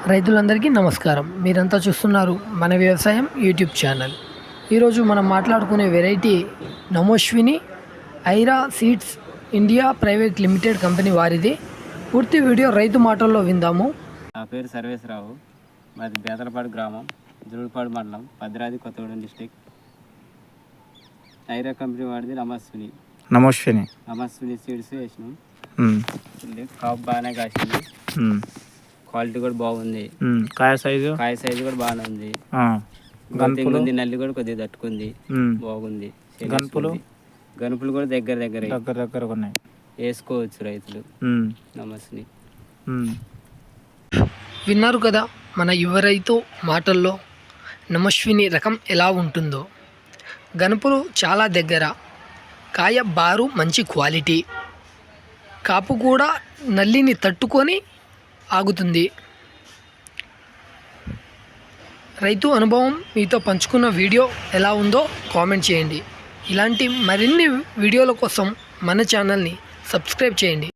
రైతులందరికీ నమస్కారం. మీరంతా చూస్తున్నారు మన వ్యవసాయం యూట్యూబ్ ఛానల్. ఈరోజు మనం మాట్లాడుకునే వెరైటీ నమోశ్విని Aira seeds India private limited company వారిది. పూర్తి వీడియో రైతు మాటల్లో విందాము. నా పేరు సర్వేశ్వరరావు, మాది బేతలపాడు గ్రామం, జురుపాడు మండలం, భద్రాద్రి కొత్తగూడెం డిస్టిక్. ఐరా కంపెనీ వాడిది నమోశ్విని సీడ్స్ వేసినాం. కాపు బాగానే కాసింది, క్వాలిటీ కూడా బాగుంది, కాయ సైజు కూడా బాగానే ఉంది. ఉంది నల్లి కూడా కొద్దిగా తట్టుకుంది, బాగుంది. గనుపులు కూడా దగ్గర ఉన్నాయి, వేసుకోవచ్చు రైతులు. నమస్ని విన్నారు కదా మన యువ రైతు మాటల్లో నమోశ్విని రకం ఎలా ఉంటుందో. గనుపులు చాలా దగ్గర, కాయ బారు మంచి క్వాలిటీ, కాపు కూడా నల్లిని తట్టుకొని ఆగుతుంది. రైతు అనుభవం మీతో పంచుకున్న వీడియో ఎలా ఉందో కామెంట్ చేయండి. ఇలాంటి మరిన్ని వీడియోల కోసం మన ఛానల్ని సబ్స్క్రైబ్ చేయండి.